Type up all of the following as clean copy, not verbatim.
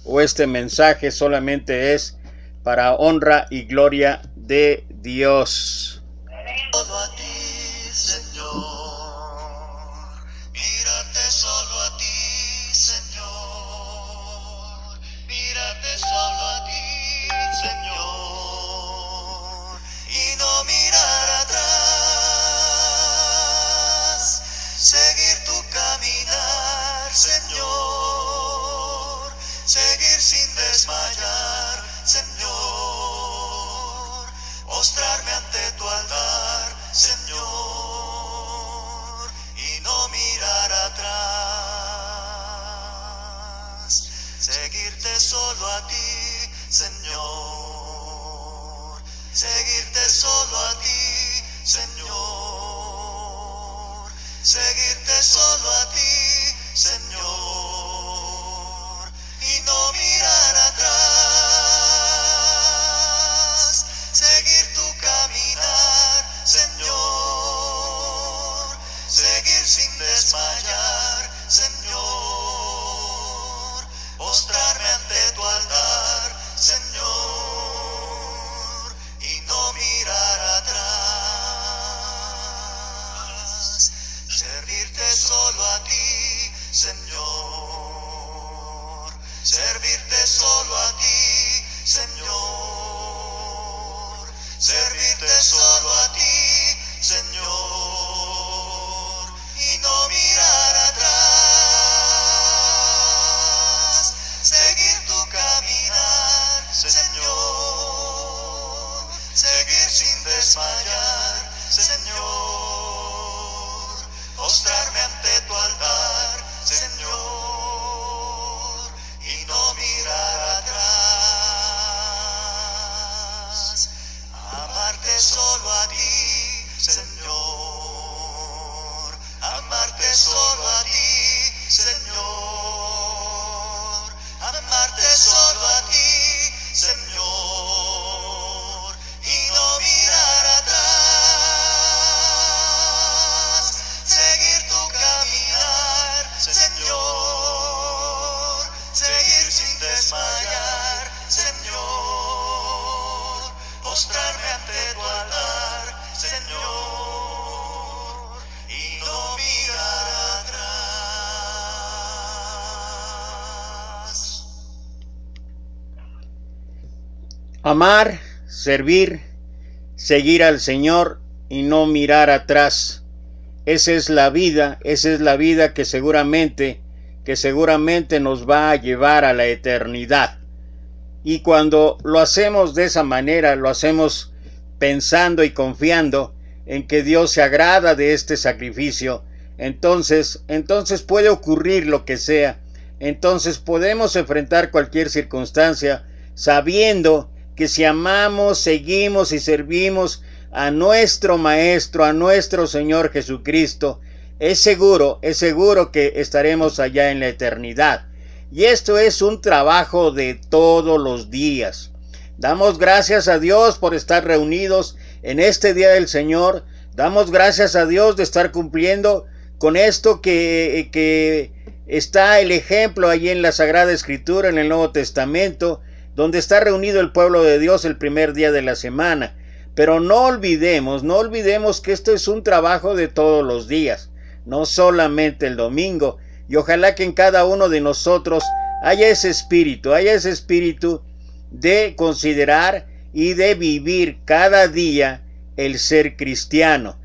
o este mensaje solamente es para honra y gloria de Dios. Solo a ti, Señor, mírate solo a ti, Señor, mírate solo a ti, Señor, y no mirar atrás, seguir tu caminar, Señor, seguir sin desmayar, Señor, mostrarme ante tu altar, Señor, y no mirar atrás, seguirte solo a ti, Señor, seguirte solo a ti, Señor, seguirte solo a ti, Señor, y no mirar atrás, seguir tu caminar, Señor, seguir sin desmayar, Señor, postrarme ante tu altar, Señor, y no mirar atrás, servirte solo a ti, Señor, servirte solo a ti, Señor, servirte solo a ti, Señor, y no mirar atrás, seguir tu caminar, Señor, seguir sin desmayar, Señor, postrarme ante tu altar, Señor, y no mirar atrás, amarte solo a ti, Señor, amarte solo a ti, Señor, amarte solo a ti, Señor, y no mirar atrás, seguir tu caminar, Señor, seguir sin desmayar, Señor, postrarme ante tu altar, Señor, y no mirar atrás. Amar, servir, seguir al Señor y no mirar atrás. Esa es la vida que seguramente nos va a llevar a la eternidad. Y cuando lo hacemos de esa manera, lo hacemos pensando y confiando en que Dios se agrada de este sacrificio, entonces puede ocurrir lo que sea. Entonces podemos enfrentar cualquier circunstancia sabiendo que si amamos, seguimos y servimos a nuestro Maestro, a nuestro Señor Jesucristo, es seguro que estaremos allá en la eternidad. Y esto es un trabajo de todos los días. Damos gracias a Dios por estar reunidos en este día del Señor. Damos gracias a Dios de estar cumpliendo con esto que está el ejemplo allí en la Sagrada Escritura, en el Nuevo Testamento, donde está reunido el pueblo de Dios el primer día de la semana. Pero no olvidemos que esto es un trabajo de todos los días, no solamente el domingo. Y ojalá que en cada uno de nosotros haya ese espíritu de considerar y de vivir cada día el ser cristiano.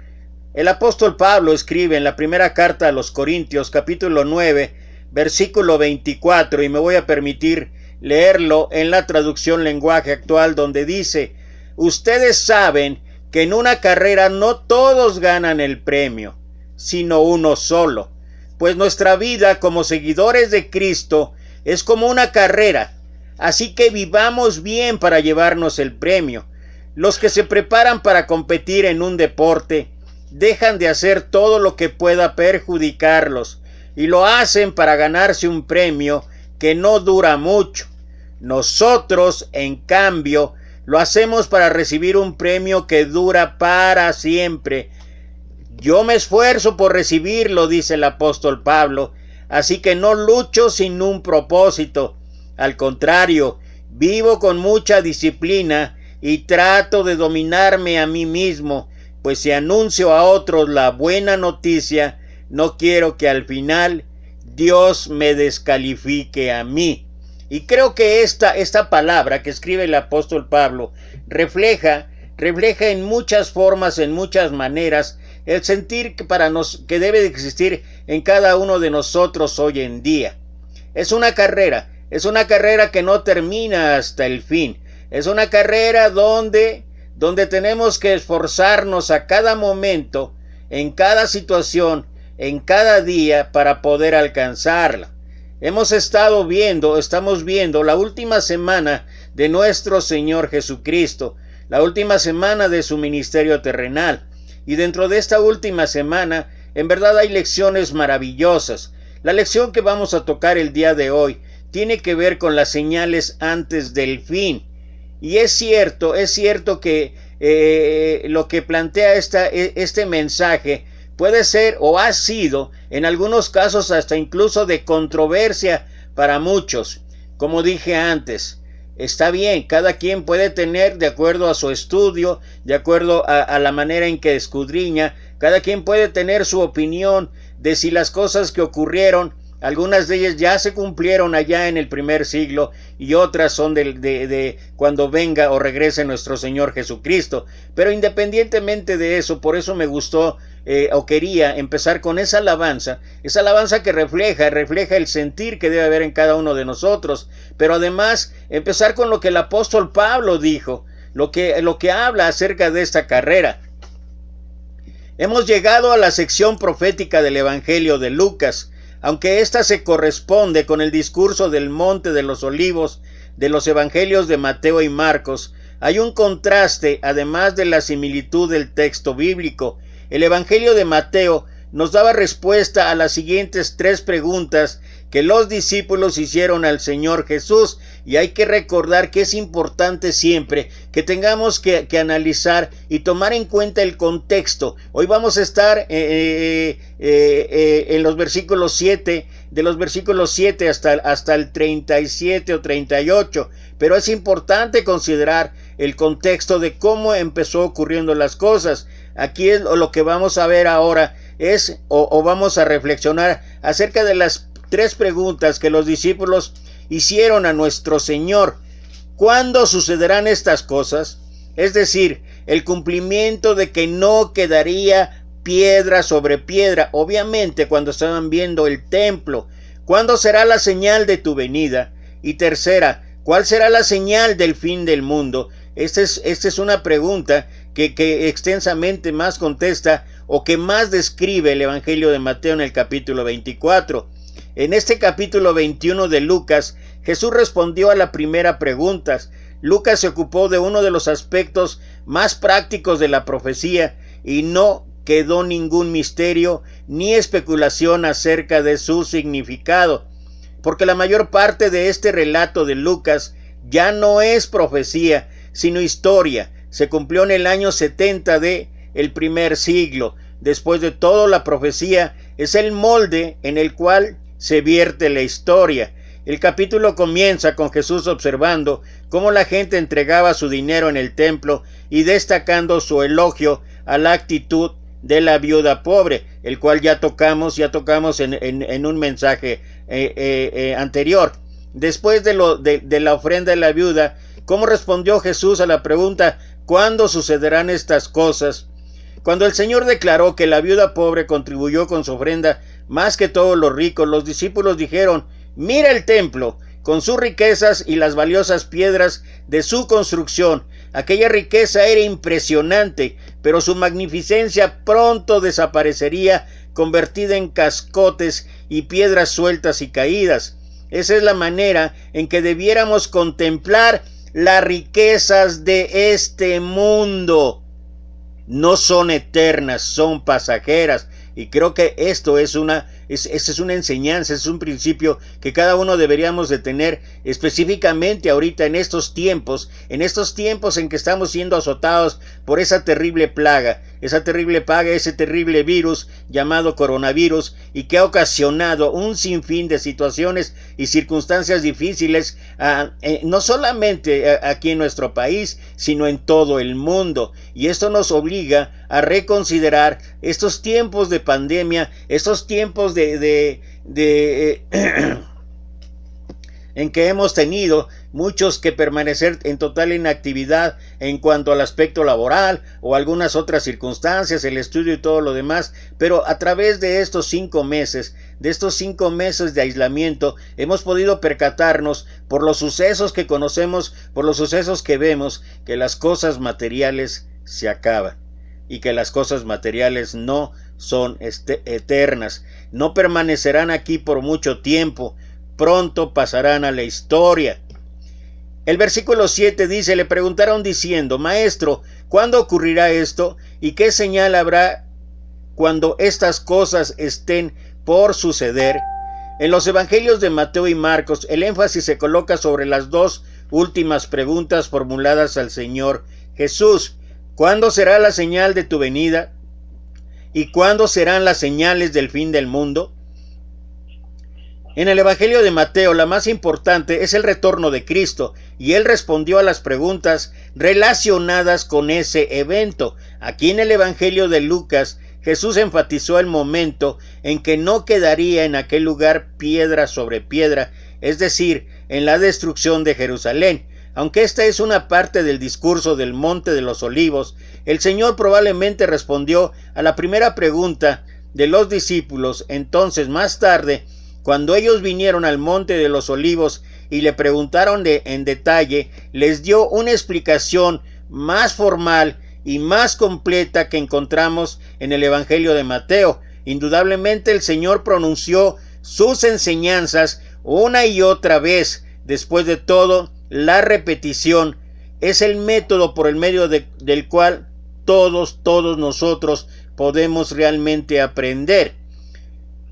El apóstol Pablo escribe en la primera carta a los Corintios, capítulo 9, versículo 24, y me voy a permitir leerlo en la traducción lenguaje actual, donde dice: ustedes saben que en una carrera no todos ganan el premio, sino uno solo. Pues nuestra vida como seguidores de Cristo es como una carrera, así que vivamos bien para llevarnos el premio. Los que se preparan para competir en un deporte dejan de hacer todo lo que pueda perjudicarlos y lo hacen para ganarse un premio que no dura mucho. Nosotros, en cambio, lo hacemos para recibir un premio que dura para siempre. Yo me esfuerzo por recibirlo, dice el apóstol Pablo, así que no lucho sin un propósito. Al contrario, vivo con mucha disciplina y trato de dominarme a mí mismo, pues si anuncio a otros la buena noticia, no quiero que al final Dios me descalifique a mí. Y creo que esta palabra que escribe el apóstol Pablo refleja en muchas formas, en muchas maneras, el sentir que debe de existir en cada uno de nosotros hoy en día. Es una carrera que no termina hasta el fin. Es una carrera donde tenemos que esforzarnos a cada momento, en cada situación, en cada día, para poder alcanzarla. Estamos viendo la última semana de nuestro Señor Jesucristo, la última semana de su ministerio terrenal. Y dentro de esta última semana, en verdad hay lecciones maravillosas. La lección que vamos a tocar el día de hoy tiene que ver con las señales antes del fin. Y es cierto que lo que plantea este mensaje puede ser o ha sido en algunos casos hasta incluso de controversia para muchos. Como dije antes, está bien, cada quien puede tener, de acuerdo a su estudio, de acuerdo a la manera en que escudriña, cada quien puede tener su opinión de si las cosas que ocurrieron, algunas de ellas ya se cumplieron allá en el primer siglo y otras son de cuando venga o regrese nuestro Señor Jesucristo. Pero independientemente de eso, por eso me gustó o quería empezar con esa alabanza que refleja el sentir que debe haber en cada uno de nosotros, pero además empezar con lo que el apóstol Pablo dijo, lo que habla acerca de esta carrera. Hemos llegado a la sección profética del Evangelio de Lucas. Aunque ésta se corresponde con el discurso del Monte de los Olivos de los Evangelios de Mateo y Marcos, hay un contraste además de la similitud del texto bíblico. El Evangelio de Mateo nos daba respuesta a las siguientes 3 preguntas que los discípulos hicieron al Señor Jesús, y hay que recordar que es importante siempre que tengamos que analizar y tomar en cuenta el contexto. Hoy vamos a estar en los versículos 7, de los versículos 7 hasta el 37 o 38, pero es importante considerar el contexto de cómo empezó ocurriendo las cosas. Aquí es lo que vamos a ver ahora, vamos a reflexionar acerca de las 3 preguntas que los discípulos hicieron a nuestro Señor. ¿Cuándo sucederán estas cosas? Es decir, el cumplimiento de que no quedaría piedra sobre piedra, obviamente cuando estaban viendo el templo. ¿Cuándo será la señal de tu venida? Y tercera, ¿cuál será la señal del fin del mundo? Esta es una pregunta que extensamente más contesta o que más describe el Evangelio de Mateo en el capítulo 24. En este capítulo 21 de Lucas, Jesús respondió a la primera pregunta. Lucas se ocupó de uno de los aspectos más prácticos de la profecía y no quedó ningún misterio ni especulación acerca de su significado, porque la mayor parte de este relato de Lucas ya no es profecía, sino historia. Se cumplió en el año 70 del primer siglo. Después de todo, la profecía es el molde en el cual se vierte la historia. El capítulo comienza con Jesús observando cómo la gente entregaba su dinero en el templo y destacando su elogio a la actitud de la viuda pobre, el cual ya tocamos en un mensaje anterior. Después de la ofrenda de la viuda, ¿cómo respondió Jesús a la pregunta ¿cuándo sucederán estas cosas? Cuando el Señor declaró que la viuda pobre contribuyó con su ofrenda más que todos los ricos, los discípulos dijeron: mira el templo, con sus riquezas y las valiosas piedras de su construcción. Aquella riqueza era impresionante, pero su magnificencia pronto desaparecería, convertida en cascotes y piedras sueltas y caídas. Esa es la manera en que debiéramos contemplar las riquezas de este mundo. No son eternas, son pasajeras. Y creo que esto es una enseñanza, es un principio que cada uno deberíamos de tener, específicamente ahorita en estos tiempos en que estamos siendo azotados por esa terrible plaga. esa terrible plaga, ese terrible virus llamado coronavirus, y que ha ocasionado un sinfín de situaciones y circunstancias difíciles, no solamente aquí en nuestro país, sino en todo el mundo. Y esto nos obliga a reconsiderar estos tiempos de pandemia, estos tiempos en que hemos tenido muchos que permanecer en total inactividad en cuanto al aspecto laboral o algunas otras circunstancias, el estudio y todo lo demás, pero a través de estos 5 meses, de aislamiento, hemos podido percatarnos por los sucesos que conocemos, por los sucesos que vemos, que las cosas materiales se acaban y que las cosas materiales no son eternas, no permanecerán aquí por mucho tiempo, pronto pasarán a la historia. El versículo 7 dice, le preguntaron diciendo, Maestro, ¿cuándo ocurrirá esto? ¿Y qué señal habrá cuando estas cosas estén por suceder? En los evangelios de Mateo y Marcos, el énfasis se coloca sobre las 2 últimas preguntas formuladas al Señor Jesús. ¿Cuándo será la señal de tu venida? ¿Y cuándo serán las señales del fin del mundo? En el Evangelio de Mateo, la más importante es el retorno de Cristo, y él respondió a las preguntas relacionadas con ese evento. Aquí en el Evangelio de Lucas, Jesús enfatizó el momento en que no quedaría en aquel lugar piedra sobre piedra, es decir, en la destrucción de Jerusalén. Aunque esta es una parte del discurso del Monte de los Olivos, el Señor probablemente respondió a la primera pregunta de los discípulos. Entonces, más tarde, cuando ellos vinieron al Monte de los Olivos y le preguntaron en detalle, les dio una explicación más formal y más completa que encontramos en el Evangelio de Mateo. Indudablemente el Señor pronunció sus enseñanzas una y otra vez. Después de todo, la repetición es el método por el medio del cual todos nosotros podemos realmente aprender.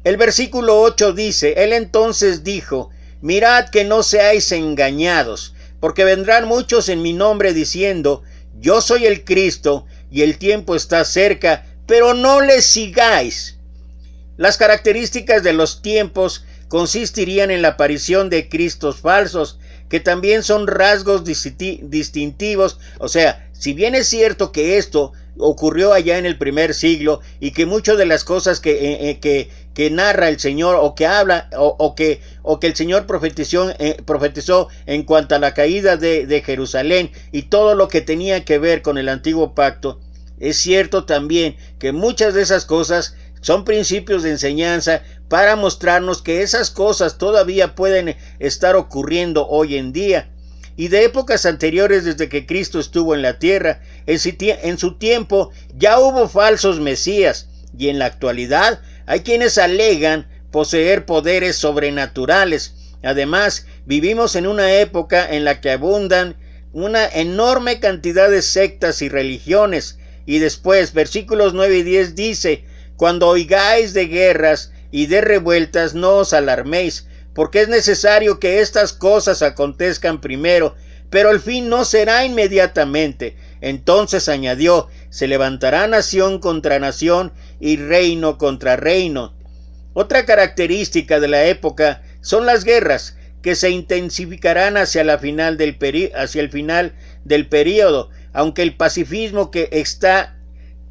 El versículo 8 dice, él entonces dijo, mirad que no seáis engañados, porque vendrán muchos en mi nombre diciendo, yo soy el Cristo, y el tiempo está cerca, pero no les sigáis. Las características de los tiempos consistirían en la aparición de cristos falsos, que también son rasgos distintivos. O sea, si bien es cierto que esto ocurrió allá en el primer siglo y que muchas de las cosas que narra el Señor o que habla o que el Señor profetizó en cuanto a la caída de Jerusalén y todo lo que tenía que ver con el antiguo pacto, es cierto también que muchas de esas cosas son principios de enseñanza para mostrarnos que esas cosas todavía pueden estar ocurriendo hoy en día. Y de épocas anteriores, desde que Cristo estuvo en la tierra, en su tiempo ya hubo falsos mesías, y en la actualidad hay quienes alegan poseer poderes sobrenaturales. Además, vivimos en una época en la que abundan una enorme cantidad de sectas y religiones. Y después, versículos 9 y 10 dice, cuando oigáis de guerras y de revueltas, no os alarméis, porque es necesario que estas cosas acontezcan primero, pero el fin no será inmediatamente. Entonces añadió, se levantará nación contra nación y reino contra reino. Otra característica de la época son las guerras, que se intensificarán hacia el final del período, aunque el pacifismo que está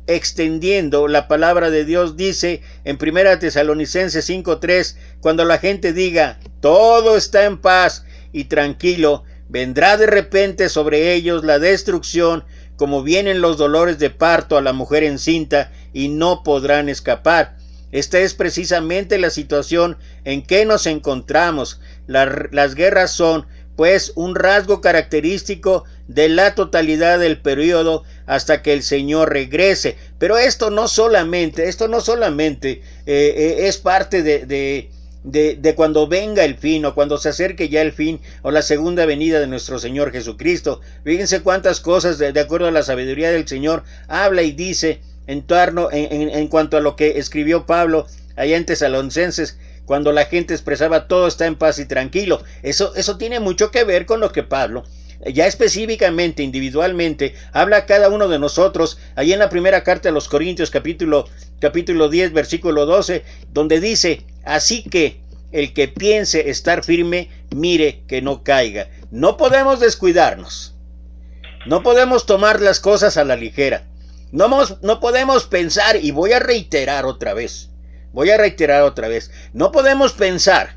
extendiendo la palabra de Dios dice en 1 Tesalonicenses 5:3, cuando la gente diga todo está en paz y tranquilo, vendrá de repente sobre ellos la destrucción, como vienen los dolores de parto a la mujer encinta, y no podrán escapar. Esta es precisamente la situación en que nos encontramos. Las guerras son, pues, un rasgo característico de la totalidad del periodo hasta que el Señor regrese. Pero esto no solamente es parte de cuando venga el fin, o cuando se acerque ya el fin, o la segunda venida de nuestro Señor Jesucristo. Fíjense cuántas cosas, de acuerdo a la sabiduría del Señor, habla y dice en cuanto a lo que escribió Pablo allá en Tesalonicenses, cuando la gente expresaba todo está en paz y tranquilo. Eso tiene mucho que ver con lo que Pablo ya específicamente, individualmente, habla a cada uno de nosotros, ahí en la primera carta de los Corintios, capítulo 10, versículo 12, donde dice, así que el que piense estar firme, mire que no caiga. No podemos descuidarnos, no podemos tomar las cosas a la ligera, no podemos pensar, y voy a reiterar otra vez, no podemos pensar,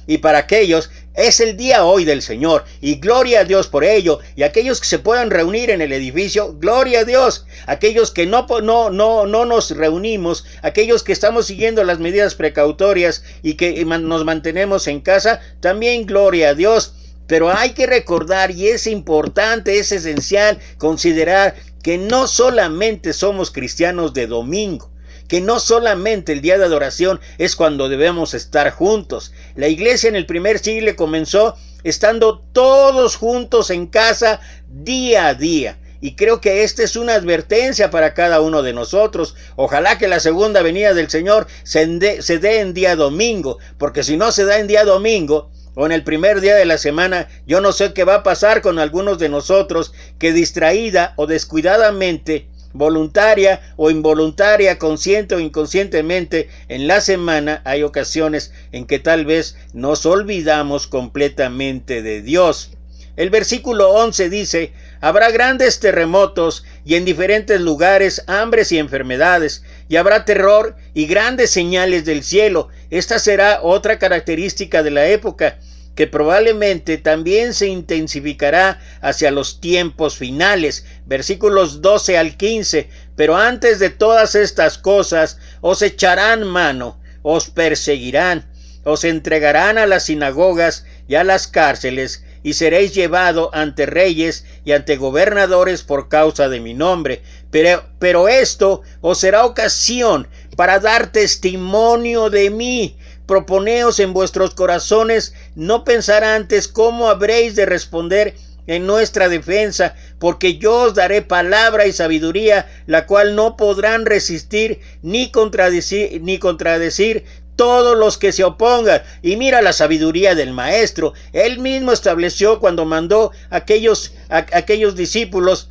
y para aquellos es el día hoy del Señor, y gloria a Dios por ello, y aquellos que se puedan reunir en el edificio, gloria a Dios, aquellos que no nos reunimos, aquellos que estamos siguiendo las medidas precautorias y que nos mantenemos en casa, también gloria a Dios. Pero hay que recordar, y es importante, es esencial considerar que no solamente somos cristianos de domingo, que no solamente el día de adoración es cuando debemos estar juntos. La iglesia en el primer siglo comenzó estando todos juntos en casa día a día. Y creo que esta es una advertencia para cada uno de nosotros. Ojalá que la segunda venida del Señor se dé en día domingo, porque si no se da en día domingo, o en el primer día de la semana, yo no sé qué va a pasar con algunos de nosotros que distraída o descuidadamente, voluntaria o involuntaria, consciente o inconscientemente, en la semana hay ocasiones en que tal vez nos olvidamos completamente de Dios. El versículo 11 dice, habrá grandes terremotos y en diferentes lugares hambres y enfermedades, y habrá terror y grandes señales del cielo. Esta será otra característica de la época, que probablemente también se intensificará hacia los tiempos finales. Versículos 12 al 15, pero antes de todas estas cosas os echarán mano, os perseguirán, os entregarán a las sinagogas y a las cárceles, y seréis llevado ante reyes y ante gobernadores por causa de mi nombre. Pero esto os será ocasión para dar testimonio de mí. Proponeos en vuestros corazones no pensar antes cómo habréis de responder en nuestra defensa, porque yo os daré palabra y sabiduría, la cual no podrán resistir ni contradecir todos los que se opongan. Y mira la sabiduría del maestro. Él mismo estableció cuando mandó a aquellos discípulos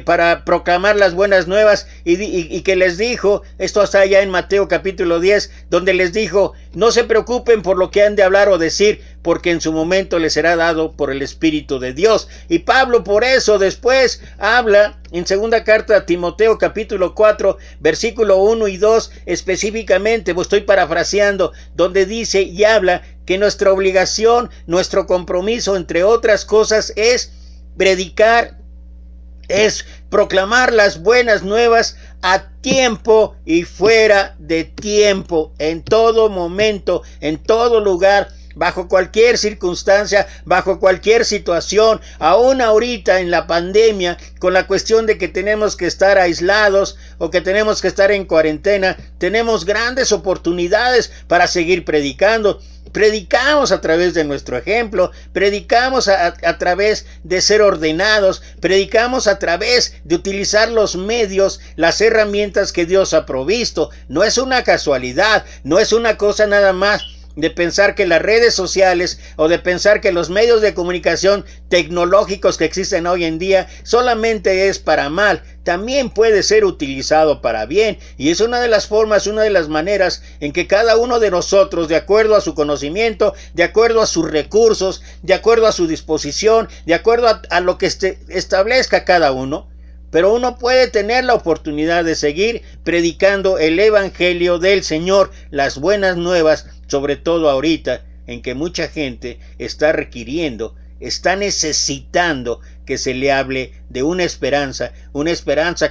para proclamar las buenas nuevas y que les dijo, esto está allá en Mateo capítulo 10, donde les dijo, no se preocupen por lo que han de hablar o decir, porque en su momento les será dado por el Espíritu de Dios. Y Pablo por eso después habla en segunda carta a Timoteo capítulo 4 versículo 1 y 2 específicamente, estoy parafraseando, donde dice y habla que nuestra obligación, nuestro compromiso, entre otras cosas, es predicar, es proclamar las buenas nuevas a tiempo y fuera de tiempo, en todo momento, en todo lugar, bajo cualquier circunstancia, bajo cualquier situación. Aún ahorita en la pandemia, con la cuestión de que tenemos que estar aislados o que tenemos que estar en cuarentena, tenemos grandes oportunidades para seguir predicando. Predicamos a través de nuestro ejemplo, predicamos a través de ser ordenados, predicamos a través de utilizar los medios, las herramientas que Dios ha provisto. No es una casualidad, no es una cosa nada más de pensar que las redes sociales o de pensar que los medios de comunicación tecnológicos que existen hoy en día solamente es para mal. También puede ser utilizado para bien, y es una de las formas, una de las maneras en que cada uno de nosotros, de acuerdo a su conocimiento, de acuerdo a sus recursos, de acuerdo a su disposición, de acuerdo a lo que establezca cada uno, pero uno puede tener la oportunidad de seguir predicando el Evangelio del Señor, las buenas nuevas, sobre todo ahorita en que mucha gente está requiriendo, está necesitando que se le hable de una esperanza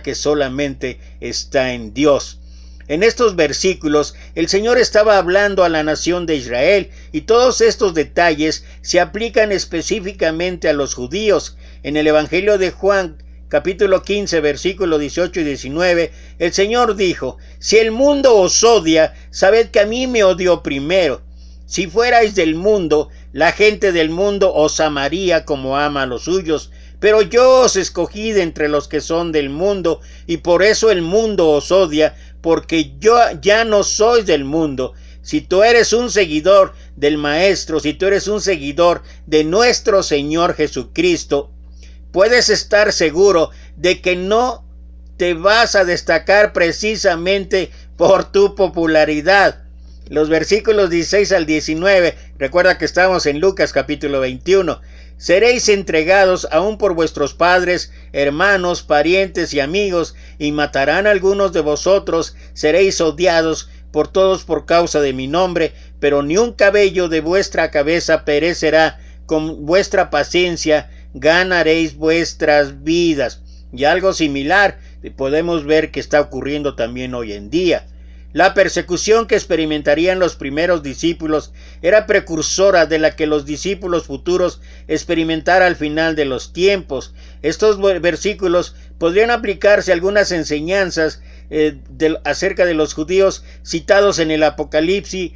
que solamente está en Dios. En estos versículos el Señor estaba hablando a la nación de Israel, y todos estos detalles se aplican específicamente a los judíos. En el Evangelio de Juan capítulo 15, versículo 18 y 19, el Señor dijo, si el mundo os odia, sabed que a mí me odió primero. Si fuerais del mundo, la gente del mundo os amaría como ama a los suyos, pero yo os escogí de entre los que son del mundo, y por eso el mundo os odia, porque yo ya no soy del mundo, Si tú eres un seguidor del Maestro, si tú eres un seguidor de nuestro Señor Jesucristo, puedes estar seguro de que no te vas a destacar precisamente por tu popularidad. Los versículos 16 al 19, recuerda que estamos en Lucas capítulo 21. Seréis entregados aún por vuestros padres, hermanos, parientes y amigos, y matarán a algunos de vosotros, seréis odiados por todos por causa de mi nombre, pero ni un cabello de vuestra cabeza perecerá. Con vuestra paciencia ganaréis vuestras vidas. Y algo similar podemos ver que está ocurriendo también hoy en día. La persecución que experimentarían los primeros discípulos era precursora de la que los discípulos futuros experimentarán al final de los tiempos. Estos versículos podrían aplicarse a algunas enseñanzas acerca de los judíos citados en el Apocalipsis,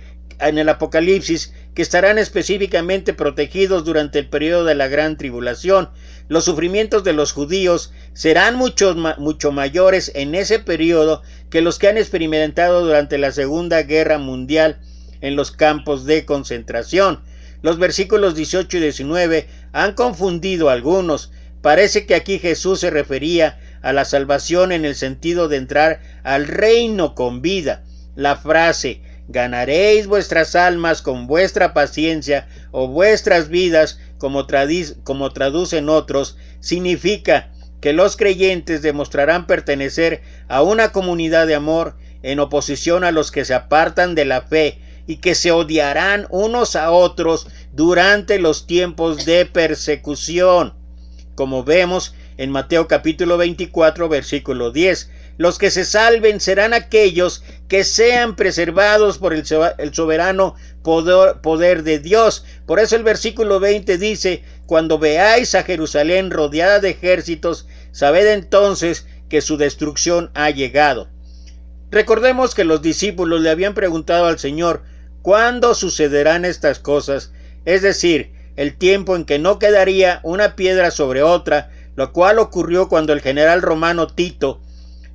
que estarán específicamente protegidos durante el periodo de la gran tribulación. Los sufrimientos de los judíos serán mucho mayores en ese periodo que los que han experimentado durante la Segunda Guerra Mundial en los campos de concentración. Los versículos 18 y 19 han confundido a algunos. Parece que aquí Jesús se refería a la salvación en el sentido de entrar al reino con vida. La frase ganaréis vuestras almas con vuestra paciencia o vuestras vidas, como traducen otros, significa que los creyentes demostrarán pertenecer a una comunidad de amor en oposición a los que se apartan de la fe y que se odiarán unos a otros durante los tiempos de persecución. Como vemos en Mateo capítulo 24, versículo 10, los que se salven serán aquellos que sean preservados por el soberano poder de Dios. Por eso el versículo 20 dice: cuando veáis a Jerusalén rodeada de ejércitos, sabed entonces que su destrucción ha llegado. Recordemos que los discípulos le habían preguntado al Señor: ¿cuándo sucederán estas cosas? Es decir, el tiempo en que no quedaría una piedra sobre otra, lo cual ocurrió cuando el general romano Tito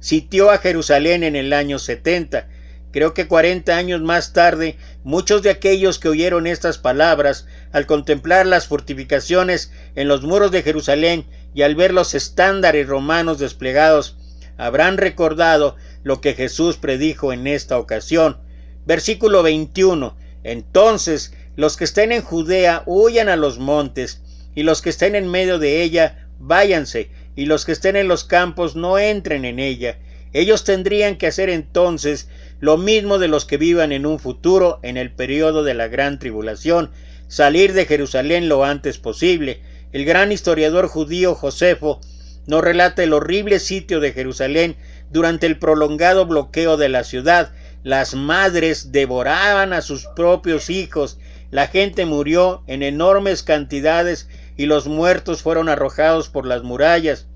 sitió a Jerusalén en el año 70. Creo que 40 años más tarde, muchos de aquellos que oyeron estas palabras, al contemplar las fortificaciones en los muros de Jerusalén y al ver los estándares romanos desplegados, habrán recordado lo que Jesús predijo en esta ocasión. Versículo 21. Entonces, los que estén en Judea huyan a los montes, y los que estén en medio de ella váyanse, y los que estén en los campos no entren en ella. Ellos tendrían que hacer entonces lo mismo de los que vivan en un futuro, en el periodo de la gran tribulación, salir de Jerusalén lo antes posible. El gran historiador judío Josefo nos relata el horrible sitio de Jerusalén durante el prolongado bloqueo de la ciudad. Las madres devoraban a sus propios hijos, la gente murió en enormes cantidades y los muertos fueron arrojados por las murallas.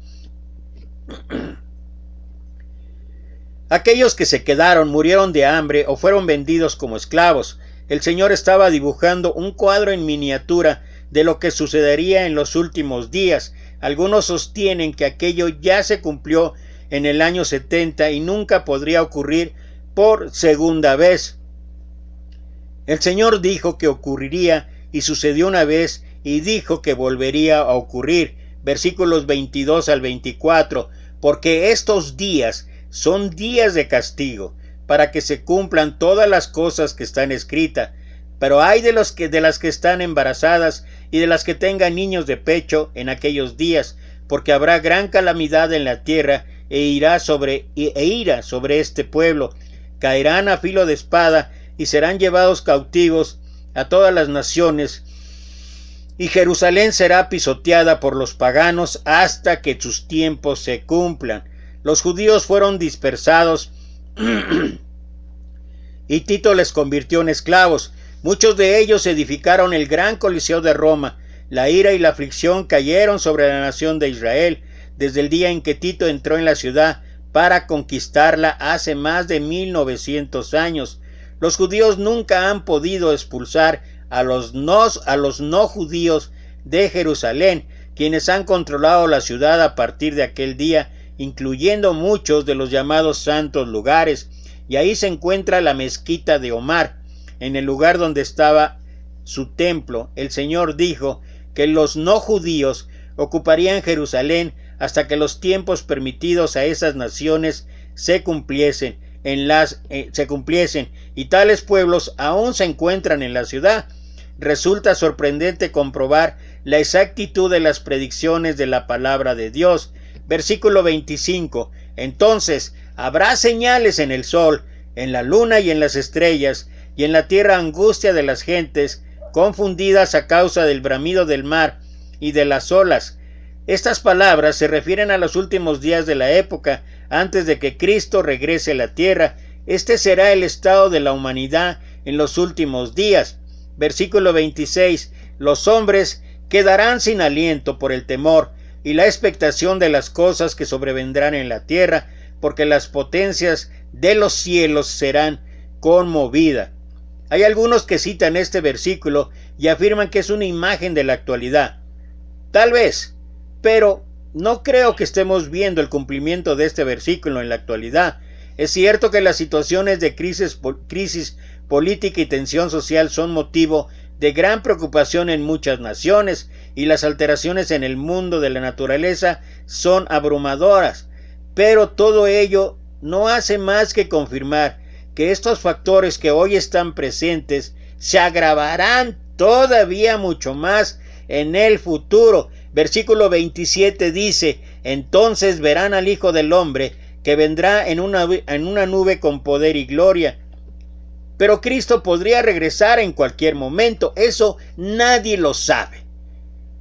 Aquellos que se quedaron murieron de hambre o fueron vendidos como esclavos. El Señor estaba dibujando un cuadro en miniatura de lo que sucedería en los últimos días. Algunos sostienen que aquello ya se cumplió en el año 70 y nunca podría ocurrir por segunda vez. El Señor dijo que ocurriría y sucedió una vez, y dijo que volvería a ocurrir. Versículos 22 al 24. Porque estos días son días de castigo, para que se cumplan todas las cosas que están escritas. Pero hay de las que están embarazadas y de las que tengan niños de pecho en aquellos días, porque habrá gran calamidad en la tierra e ira sobre este pueblo. Caerán a filo de espada y serán llevados cautivos a todas las naciones, y Jerusalén será pisoteada por los paganos hasta que sus tiempos se cumplan. Los judíos fueron dispersados y Tito les convirtió en esclavos. Muchos de ellos edificaron el gran Coliseo de Roma. La ira y la aflicción cayeron sobre la nación de Israel desde el día en que Tito entró en la ciudad para conquistarla hace más de 1900 años. Los judíos nunca han podido expulsar a los no judíos de Jerusalén, quienes han controlado la ciudad a partir de aquel día, incluyendo muchos de los llamados santos lugares, y ahí se encuentra la mezquita de Omar. en el lugar donde estaba su templo, el Señor dijo que los no judíos ocuparían Jerusalén hasta que los tiempos permitidos a esas naciones se cumpliesen, y tales pueblos aún se encuentran en la ciudad. Resulta sorprendente comprobar la exactitud de las predicciones de la palabra de Dios. Versículo 25. Entonces habrá señales en el sol, en la luna y en las estrellas, y en la tierra angustia de las gentes, confundidas a causa del bramido del mar y de las olas. Estas palabras se refieren a los últimos días de la época, antes de que Cristo regrese a la tierra. Este será el estado de la humanidad en los últimos días. Versículo 26. Los hombres quedarán sin aliento por el temor y la expectación de las cosas que sobrevendrán en la tierra, porque las potencias de los cielos serán conmovidas. Hay algunos que citan este versículo y afirman que es una imagen de la actualidad. Tal vez, pero no creo que estemos viendo el cumplimiento de este versículo en la actualidad. Es cierto que las situaciones de crisis política y tensión social son motivo de gran preocupación en muchas naciones, y las alteraciones en el mundo de la naturaleza son abrumadoras, pero todo ello no hace más que confirmar que estos factores que hoy están presentes se agravarán todavía mucho más en el futuro. Versículo 27 dice: entonces verán al Hijo del Hombre, que vendrá en una nube con poder y gloria. Pero Cristo podría regresar en cualquier momento. Eso nadie lo sabe.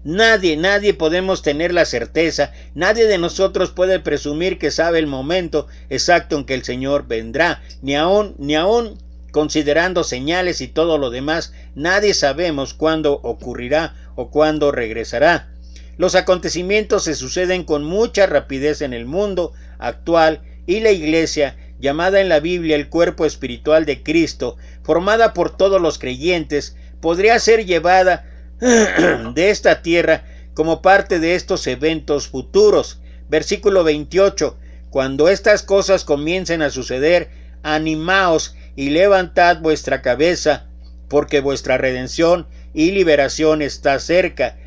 Nadie podemos tener la certeza. Nadie de nosotros puede presumir que sabe el momento exacto en que el Señor vendrá. Ni aún considerando señales y todo lo demás, nadie sabemos cuándo ocurrirá o cuándo regresará. Los acontecimientos se suceden con mucha rapidez en el mundo actual, y la Iglesia, llamada en la Biblia el cuerpo espiritual de Cristo, formada por todos los creyentes, podría ser llevada de esta tierra como parte de estos eventos futuros. Versículo 28. Cuando estas cosas comiencen a suceder, animaos y levantad vuestra cabeza, porque vuestra redención y liberación está cerca.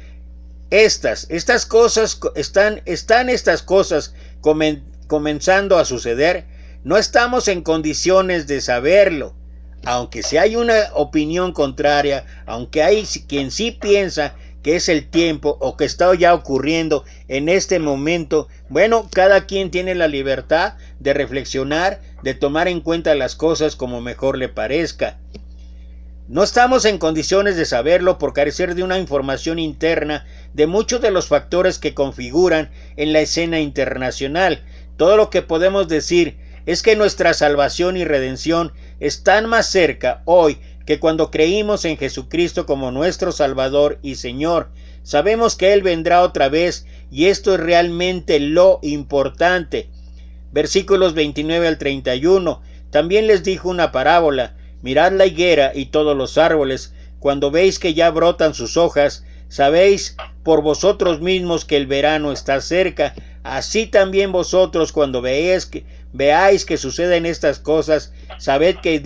Estas cosas están estas cosas comenzando a suceder. No estamos en condiciones de saberlo, aunque si hay una opinión contraria, aunque hay quien sí piensa que es el tiempo o que está ya ocurriendo en este momento. Bueno, cada quien tiene la libertad de reflexionar, de tomar en cuenta las cosas como mejor le parezca. No estamos en condiciones de saberlo por carecer de una información interna de muchos de los factores que configuran en la escena internacional. Todo lo que podemos decir es que nuestra salvación y redención están más cerca hoy que cuando creímos en Jesucristo como nuestro Salvador y Señor. Sabemos que Él vendrá otra vez, y esto es realmente lo importante. Versículos 29 al 31. También les dijo una parábola: mirad la higuera y todos los árboles. Cuando veis que ya brotan sus hojas, sabéis por vosotros mismos que el verano está cerca. Así también vosotros, cuando veáis que suceden estas cosas, sabed que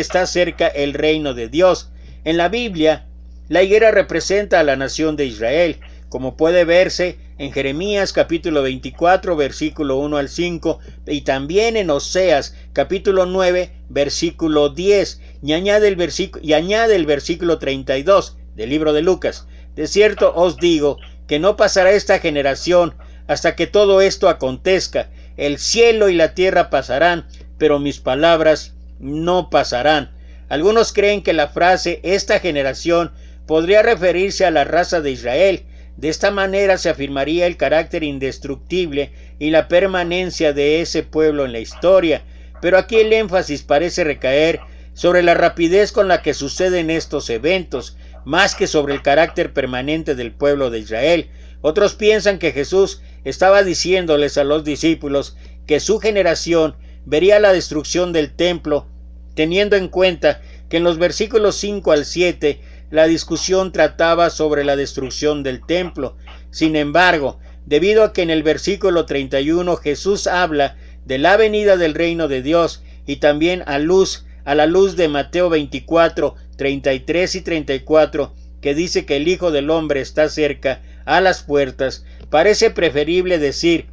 está cerca el reino de Dios. En la Biblia, la higuera representa a la nación de Israel, como puede verse en Jeremías capítulo 24, versículo 1 al 5, y también en Oseas capítulo 9, versículo 10, y añade el versículo 32 del libro de Lucas. De cierto os digo que no pasará esta generación hasta que todo esto acontezca. El cielo y la tierra pasarán, pero mis palabras no pasarán. Algunos creen que la frase esta generación podría referirse a la raza de Israel. De esta manera se afirmaría el carácter indestructible y la permanencia de ese pueblo en la historia. Pero aquí el énfasis parece recaer sobre la rapidez con la que suceden estos eventos, más que sobre el carácter permanente del pueblo de Israel. Otros piensan que Jesús estaba diciéndoles a los discípulos que su generación vería la destrucción del templo, teniendo en cuenta que en los versículos 5 al 7 la discusión trataba sobre la destrucción del templo. Sin embargo, debido a que en el versículo 31 Jesús habla de la venida del reino de Dios y también a la luz de Mateo 24, 33 y 34, que dice que el Hijo del Hombre está cerca, a las puertas, parece preferible decir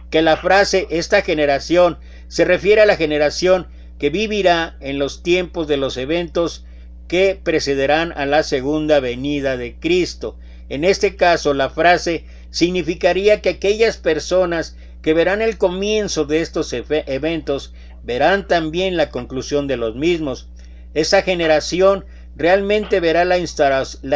que la frase esta generación se refiere a la generación que vivirá en los tiempos de los eventos que precederán a la segunda venida de Cristo. En este caso, la frase significaría que aquellas personas que verán el comienzo de estos eventos verán también la conclusión de los mismos. Esa generación realmente verá la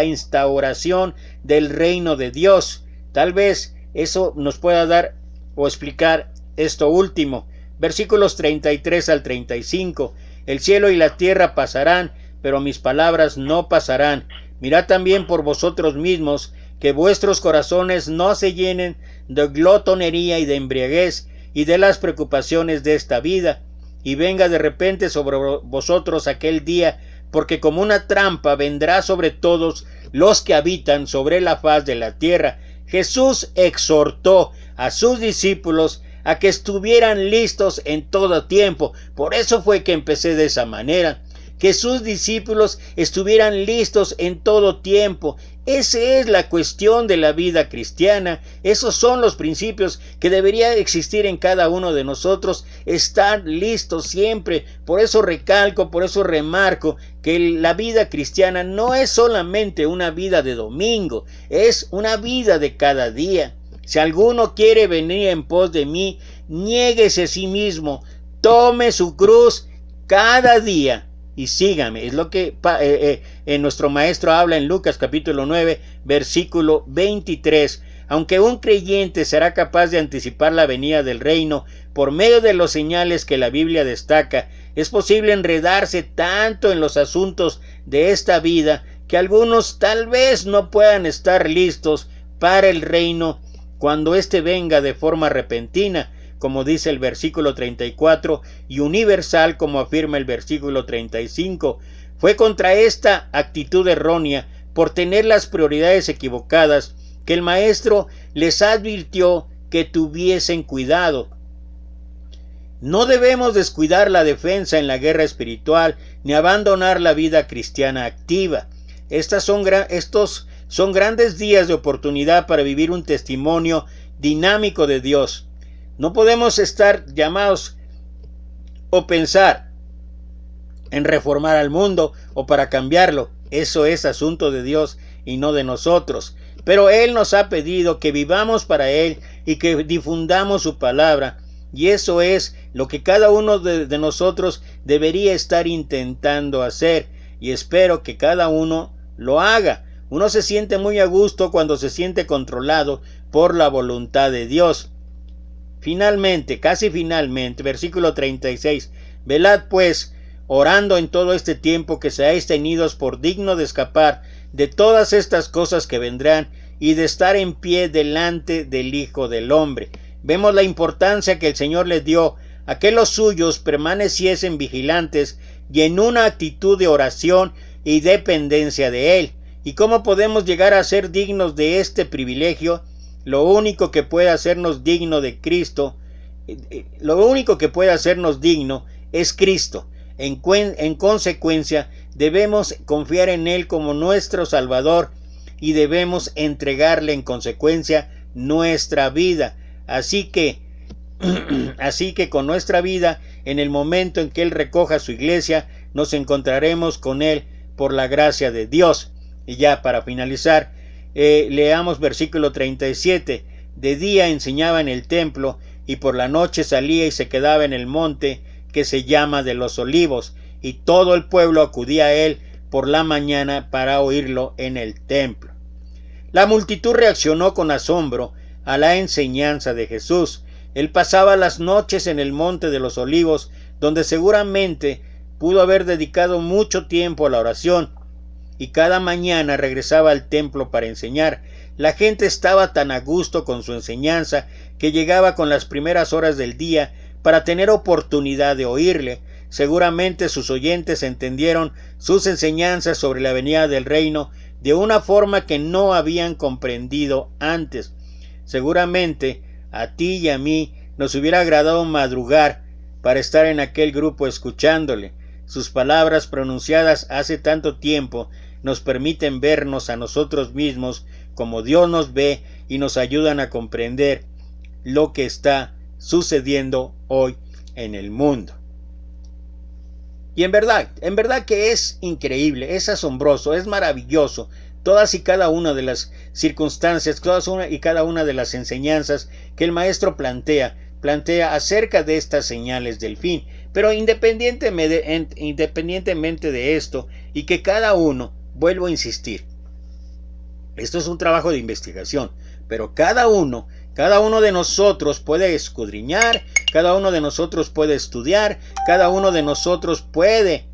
instauración del reino de Dios. Tal vez eso nos pueda dar o explicar esto último. Versículos 33 al 35. El cielo y la tierra pasarán, pero mis palabras no pasarán. Mirad también por vosotros mismos, que vuestros corazones no se llenen de glotonería y de embriaguez y de las preocupaciones de esta vida, y venga de repente sobre vosotros aquel día, porque como una trampa vendrá sobre todos los que habitan sobre la faz de la tierra. Jesús exhortó a sus discípulos a que estuvieran listos en todo tiempo. Por eso fue que empecé de esa manera, que sus discípulos estuvieran listos en todo tiempo. Esa es la cuestión de la vida cristiana. Esos son los principios que debería existir en cada uno de nosotros. Estar listos siempre. Por eso recalco, por eso remarco que la vida cristiana no es solamente una vida de domingo, es una vida de cada día. Si alguno quiere venir en pos de mí, niéguese a sí mismo, tome su cruz cada día y sígame. Es lo que nuestro maestro habla en Lucas capítulo 9, versículo 23. Aunque un creyente será capaz de anticipar la venida del reino por medio de los señales que la Biblia destaca, es posible enredarse tanto en los asuntos de esta vida que algunos tal vez no puedan estar listos para el reino cuando éste venga de forma repentina, como dice el versículo 34, y universal, como afirma el versículo 35. Fue contra esta actitud errónea, por tener las prioridades equivocadas, que el maestro les advirtió que tuviesen cuidado. No debemos descuidar la defensa en la guerra espiritual, ni abandonar la vida cristiana activa. Estos son grandes días de oportunidad para vivir un testimonio dinámico de Dios. No podemos estar llamados o pensar en reformar al mundo o para cambiarlo. Eso es asunto de Dios y no de nosotros. Pero Él nos ha pedido que vivamos para Él y que difundamos su palabra. Y eso es lo que cada uno de nosotros debería estar intentando hacer. Y espero que cada uno lo haga. Uno se siente muy a gusto cuando se siente controlado por la voluntad de Dios. Finalmente, casi finalmente, versículo 36. Velad pues, orando en todo este tiempo, que seáis tenidos por digno de escapar de todas estas cosas que vendrán y de estar en pie delante del Hijo del Hombre. Vemos la importancia que el Señor les dio a que los suyos permaneciesen vigilantes y en una actitud de oración y dependencia de Él. ¿Y cómo podemos llegar a ser dignos de este privilegio? Lo único que puede hacernos digno de Cristo, lo único que puede hacernos digno es Cristo. En consecuencia, debemos confiar en Él como nuestro Salvador y debemos entregarle en consecuencia nuestra vida. Así que con nuestra vida, en el momento en que Él recoja su iglesia, nos encontraremos con Él por la gracia de Dios. Y ya para finalizar, leamos versículo 37. De día enseñaba en el templo, y por la noche salía y se quedaba en el monte que se llama de los Olivos, y todo el pueblo acudía a él por la mañana para oírlo en el templo. La multitud reaccionó con asombro a la enseñanza de Jesús. Él pasaba las noches en el monte de los Olivos, donde seguramente pudo haber dedicado mucho tiempo a la oración, y cada mañana regresaba al templo para enseñar. La gente estaba tan a gusto con su enseñanza que llegaba con las primeras horas del día para tener oportunidad de oírle. Seguramente sus oyentes entendieron sus enseñanzas sobre la venida del reino de una forma que no habían comprendido antes. Seguramente a ti y a mí nos hubiera agradado madrugar para estar en aquel grupo escuchándole. sus palabras pronunciadas hace tanto tiempo nos permiten vernos a nosotros mismos como Dios nos ve y nos ayudan a comprender lo que está sucediendo hoy en el mundo. Y en verdad que es increíble, es asombroso, es maravilloso, todas y cada una de las circunstancias, todas y cada una de las enseñanzas que el maestro plantea acerca de estas señales del fin. Pero independientemente de esto, y que cada uno, vuelvo a insistir, esto es un trabajo de investigación, pero cada uno de nosotros puede escudriñar, cada uno de nosotros puede estudiar, cada uno de nosotros puede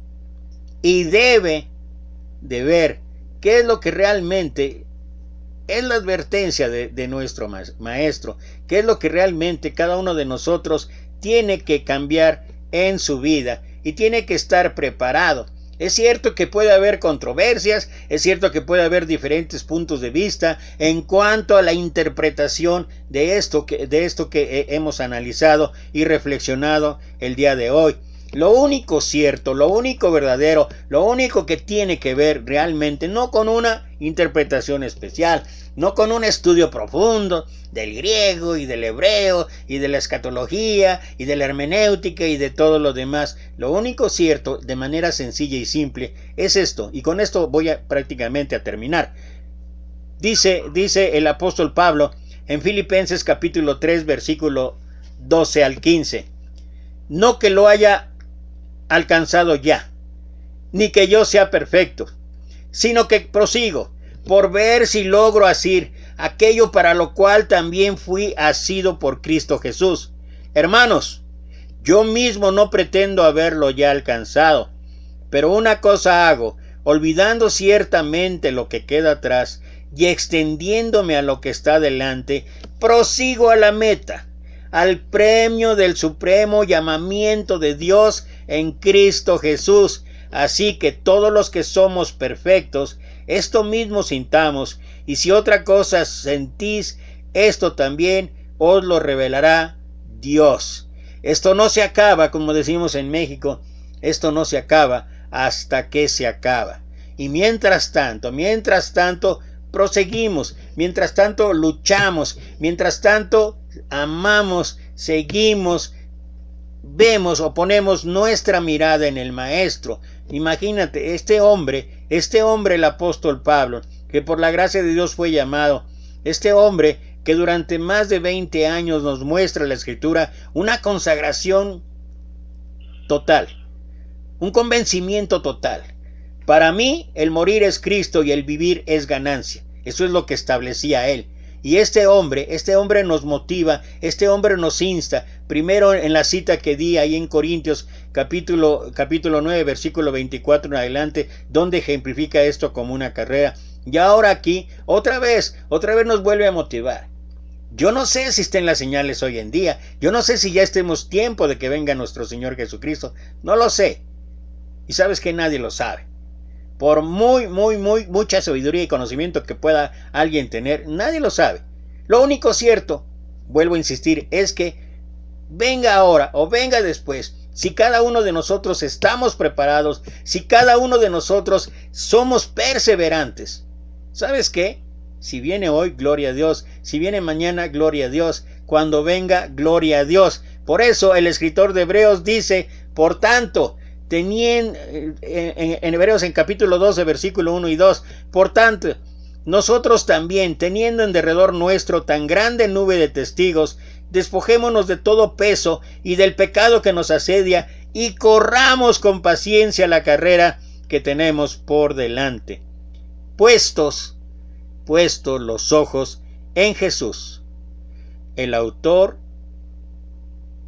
y debe de ver qué es lo que realmente es la advertencia de nuestro maestro, qué es lo que realmente cada uno de nosotros tiene que cambiar en su vida y tiene que estar preparado. Es cierto que puede haber controversias, es cierto que puede haber diferentes puntos de vista en cuanto a la interpretación de esto que hemos analizado y reflexionado el día de hoy. Lo único cierto, lo único verdadero, lo único que tiene que ver realmente no con una interpretación especial, no con un estudio profundo del griego y del hebreo y de la escatología y de la hermenéutica y de todo lo demás. Lo único cierto, de manera sencilla y simple, es esto, y con esto voy prácticamente a terminar. Dice el apóstol Pablo en Filipenses capítulo 3 versículo 12 al 15: no que lo haya alcanzado ya, ni que yo sea perfecto, sino que prosigo por ver si logro asir aquello para lo cual también fui asido por Cristo Jesús. Hermanos, yo mismo no pretendo haberlo ya alcanzado, pero una cosa hago, olvidando ciertamente lo que queda atrás y extendiéndome a lo que está delante, prosigo a la meta, al premio del supremo llamamiento de Dios en Cristo Jesús. Así que todos los que somos perfectos, esto mismo sintamos, y si otra cosa sentís, esto también os lo revelará Dios. Esto no se acaba, como decimos en México, esto no se acaba hasta que se acaba. Y mientras tanto, proseguimos, mientras tanto luchamos, mientras tanto amamos, seguimos, vemos o ponemos nuestra mirada en el Maestro. Imagínate, este hombre, el apóstol Pablo, que por la gracia de Dios fue llamado, este hombre que durante más de 20 años nos muestra la Escritura una consagración total, un convencimiento total. Para mí, el morir es Cristo y el vivir es ganancia. Eso es lo que establecía él. Y este hombre nos motiva, este hombre nos insta, primero en la cita que di ahí en Corintios, capítulo 9, versículo 24 en adelante, donde ejemplifica esto como una carrera. Y ahora aquí, otra vez nos vuelve a motivar. Yo no sé si estén las señales hoy en día, yo no sé si ya estemos tiempo de que venga nuestro Señor Jesucristo, no lo sé. Y sabes que nadie lo sabe. Por mucha sabiduría y conocimiento que pueda alguien tener, nadie lo sabe. Lo único cierto, vuelvo a insistir, es que venga ahora o venga después, si cada uno de nosotros estamos preparados, si cada uno de nosotros somos perseverantes. ¿Sabes qué? Si viene hoy, gloria a Dios. Si viene mañana, gloria a Dios. Cuando venga, gloria a Dios. Por eso el escritor de Hebreos dice, por tanto, en Hebreos en capítulo 12 versículo 1 y 2, por tanto, nosotros también, teniendo en derredor nuestro tan grande nube de testigos, despojémonos de todo peso y del pecado que nos asedia, y corramos con paciencia la carrera que tenemos por delante, puestos los ojos en Jesús, el autor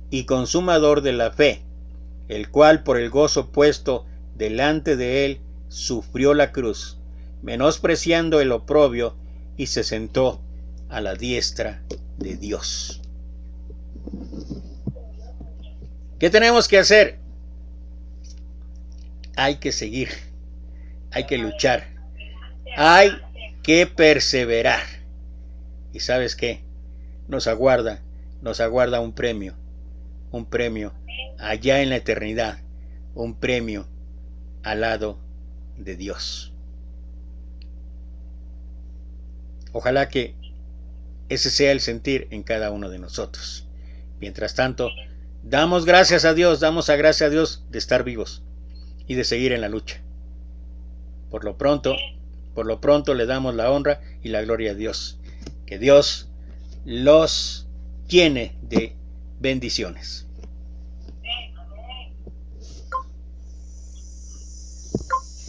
y consumador de la fe, el cual por el gozo puesto delante de él sufrió la cruz, menospreciando el oprobio, y se sentó a la diestra de Dios. ¿Qué tenemos que hacer? Hay que seguir, hay que luchar, hay que perseverar. ¿Y sabes qué? Nos aguarda un premio allá en la eternidad, un premio al lado de Dios. Ojalá que ese sea el sentir en cada uno de nosotros. Mientras tanto, damos gracias a Dios, gracias a Dios de estar vivos y de seguir en la lucha. Por lo pronto le damos la honra y la gloria a Dios. Que Dios los llene de bendiciones.